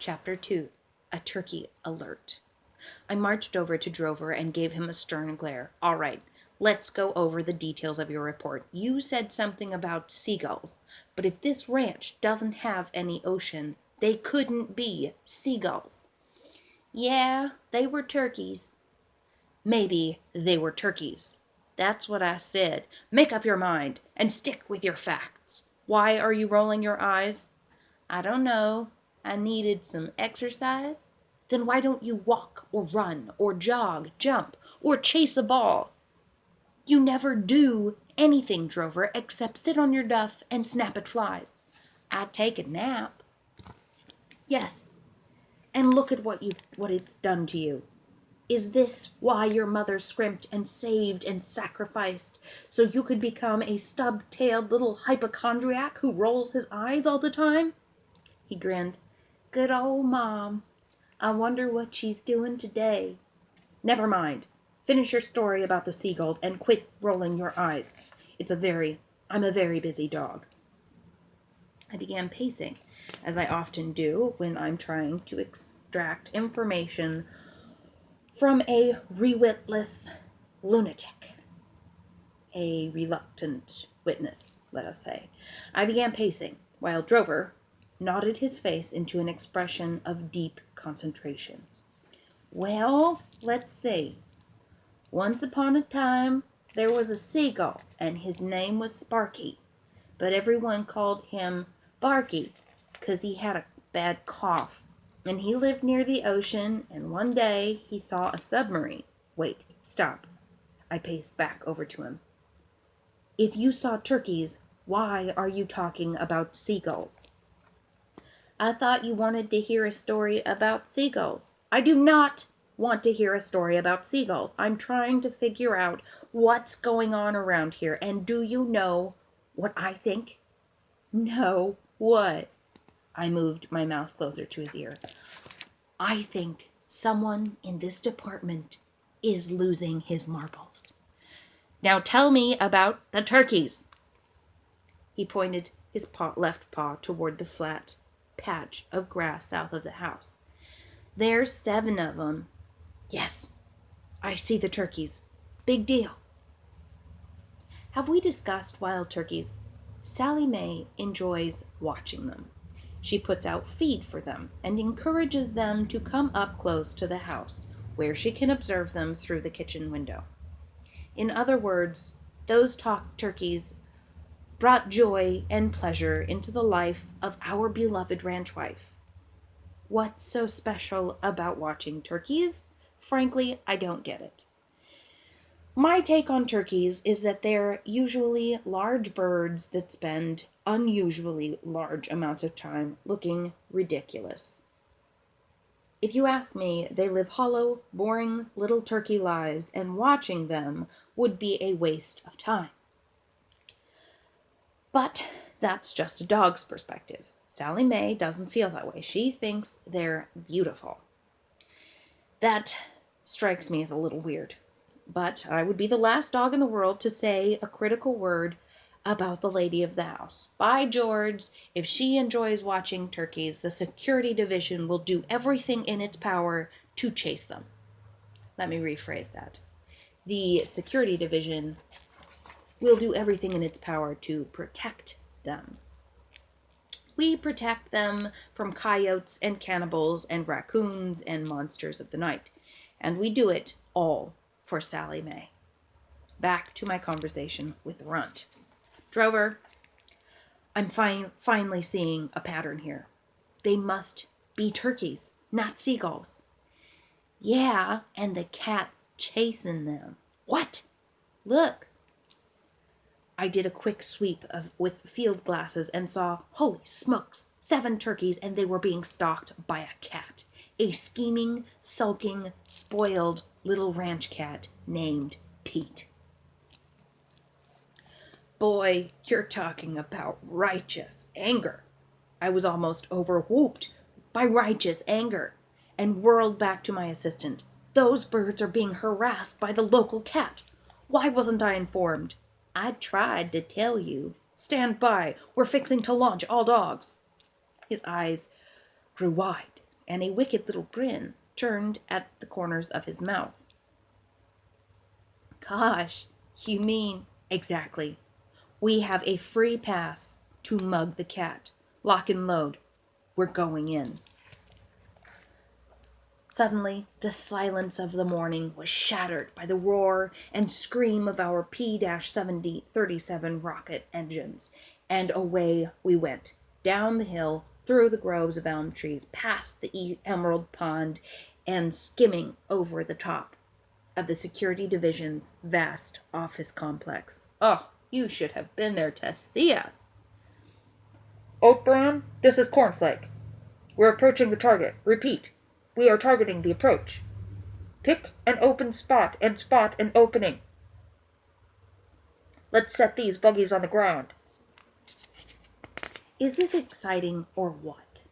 Chapter 2. A Turkey Alert. I marched over to Drover and gave him a stern glare. All right, let's go over the details of your report. You said something about seagulls, but if this ranch doesn't have any ocean, they couldn't be seagulls. Yeah, they were turkeys. Maybe they were turkeys. That's what I said. Make up your mind and stick with your facts. Why are you rolling your eyes? I don't know. I needed some exercise. Then why don't you walk or run or jog, jump, or chase a ball? You never do anything, Drover, except sit on your duff and snap at flies. I take a nap. Yes, and look at what it's done to you. Is this why your mother scrimped and saved and sacrificed so you could become a stub-tailed little hypochondriac who rolls his eyes all the time? He grinned. Good old Mom. I wonder what she's doing today. Never mind. Finish your story about the seagulls and quit rolling your eyes. I'm a very busy dog. I began pacing, as I often do when I'm trying to extract information from a relentless lunatic. A reluctant witness, let us say. I began pacing, while Drover nodded his face into an expression of deep concentration. Well, let's see. Once upon a time, there was a seagull, and his name was Sparky. But everyone called him Barky, 'cause he had a bad cough. And he lived near the ocean, and one day he saw a submarine. Wait, stop. I paced back over to him. If you saw turkeys, why are you talking about seagulls? I thought you wanted to hear a story about seagulls. I do not want to hear a story about seagulls. I'm trying to figure out what's going on around here. And do you know what I think? No, what? I moved my mouth closer to his ear. I think someone in this department is losing his marbles. Now tell me about the turkeys. He pointed his left paw toward the flat patch of grass south of the house. There's 7 of them. Yes, I see the turkeys. Big deal. Have we discussed wild turkeys? Sally Mae enjoys watching them. She puts out feed for them and encourages them to come up close to the house, where she can observe them through the kitchen window. In other words, those turkeys brought joy and pleasure into the life of our beloved ranch wife. What's so special about watching turkeys? Frankly, I don't get it. My take on turkeys is that they're usually large birds that spend unusually large amounts of time looking ridiculous. If you ask me, they live hollow, boring little turkey lives, and watching them would be a waste of time. But that's just a dog's perspective. Sally Mae doesn't feel that way. She thinks they're beautiful. That strikes me as a little weird. But I would be the last dog in the world to say a critical word about the lady of the house. By George, if she enjoys watching turkeys, the security division will do everything in its power to chase them. Let me rephrase that. The security division will do everything in its power to protect them. We protect them from coyotes and cannibals and raccoons and monsters of the night. And we do it all for Sally Mae. Back to my conversation with Runt. Drover, I'm finally seeing a pattern here. They must be turkeys, not seagulls. Yeah, and the cat's chasing them. What? Look. I did a quick sweep with field glasses and saw, holy smokes, 7 turkeys, and they were being stalked by a cat. A scheming, sulking, spoiled little ranch cat named Pete. Boy, you're talking about righteous anger. I was almost overwhooped by righteous anger and whirled back to my assistant. Those birds are being harassed by the local cat. Why wasn't I informed? I tried to tell you. Stand by. We're fixing to launch all dogs. His eyes grew wide. and a wicked little grin turned at the corners of his mouth. Gosh, you mean... Exactly. We have a free pass to mug the cat. Lock and load. We're going in. Suddenly, the silence of the morning was shattered by the roar and scream of our P-70-37 rocket engines, and away we went, down the hill, through the groves of elm trees, past the emerald pond, and skimming over the top of the security division's vast office complex. Oh, you should have been there to see us. Oat Bran, this is Cornflake. We're approaching the target. Repeat. We are targeting the approach. Pick an open spot and spot an opening. Let's set these buggies on the ground. Is this exciting or what?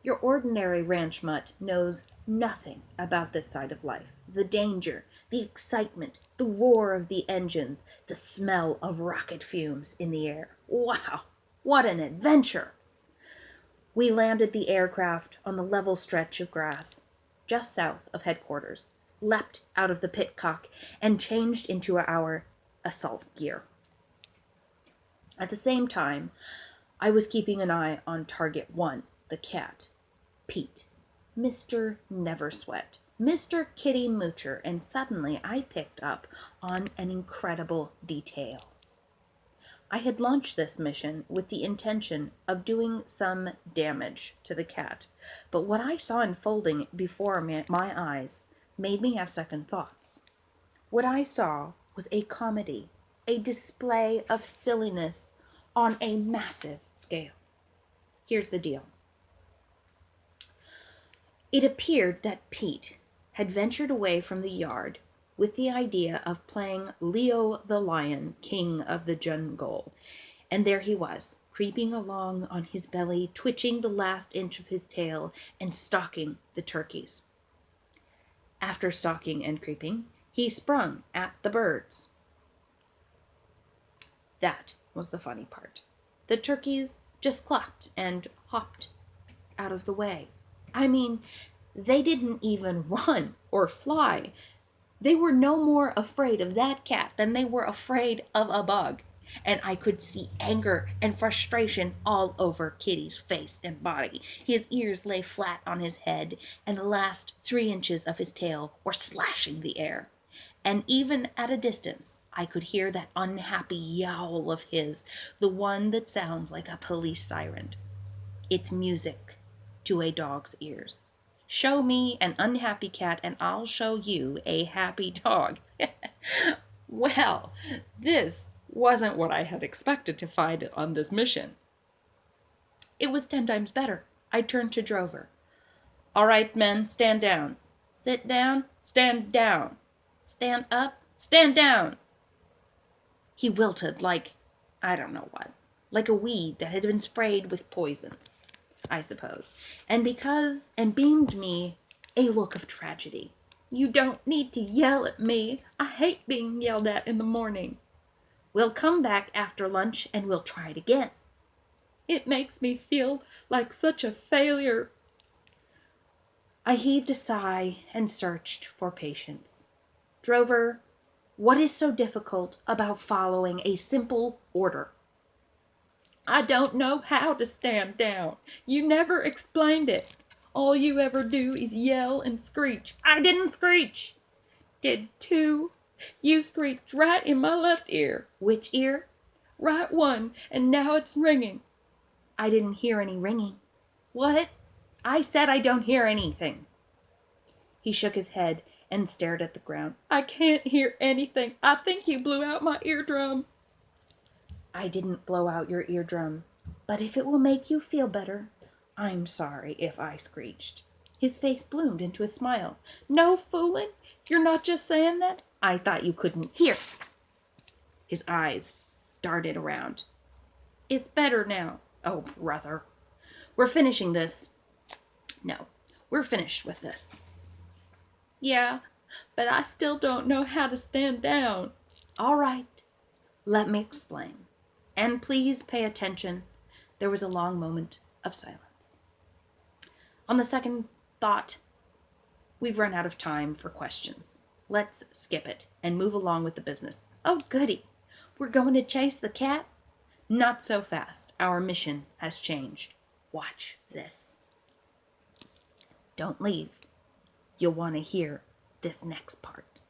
Your ordinary ranch mutt knows nothing about this side of life. The danger, the excitement, the roar of the engines, the smell of rocket fumes in the air. Wow, what an adventure! We landed the aircraft on the level stretch of grass just south of headquarters, leapt out of the pitcock, and changed into our assault gear. At the same time, I was keeping an eye on Target 1, the cat, Pete, Mr. Never Sweat, Mr. Kitty Moocher, and suddenly I picked up on an incredible detail. I had launched this mission with the intention of doing some damage to the cat, but what I saw unfolding before my eyes made me have second thoughts. What I saw was a comedy, a display of silliness on a massive scale. Here's the deal. It appeared that Pete had ventured away from the yard with the idea of playing Leo the Lion, king of the jungle. And there he was, creeping along on his belly, twitching the last inch of his tail, and stalking the turkeys. After stalking and creeping, he sprung at the birds. That was the funny part. The turkeys just clucked and hopped out of the way. I mean, they didn't even run or fly. They were no more afraid of that cat than they were afraid of a bug. And I could see anger and frustration all over Kitty's face and body. His ears lay flat on his head, and the last 3 inches of his tail were slashing the air. And even at a distance, I could hear that unhappy yowl of his, the one that sounds like a police siren. It's music to a dog's ears. Show me an unhappy cat and I'll show you a happy dog. Well, this wasn't what I had expected to find on this mission. It was 10 times better. I turned to Drover. All right, men, stand down. Sit down, stand down. Stand up, stand down. He wilted like, I don't know what, like a weed that had been sprayed with poison, I suppose, and beamed me a look of tragedy. You don't need to yell at me. I hate being yelled at in the morning. We'll come back after lunch and we'll try it again. It makes me feel like such a failure. I heaved a sigh and searched for patience. Drover, what is so difficult about following a simple order? I don't know how to stand down. You never explained it. All you ever do is yell and screech. I didn't screech. Did too. You screeched right in my left ear. Which ear? Right one, and now it's ringing. I didn't hear any ringing. What? I said I don't hear anything. He shook his head and stared at the ground. I can't hear anything. I think you blew out my eardrum. I didn't blow out your eardrum, but if it will make you feel better, I'm sorry if I screeched. His face bloomed into a smile. No fooling? You're not just saying that? I thought you couldn't hear. His eyes darted around. It's better now. Oh, brother. We're finishing this. No, we're finished with this. Yeah, but I still don't know how to stand down. All right, let me explain. And please pay attention. There was a long moment of silence. On the second thought we've run out of time for questions. Let's skip it and move along with the business. Oh, goody. We're going to chase the cat? Not so fast. Our mission has changed. Watch this. Don't leave. You'll want to hear this next part.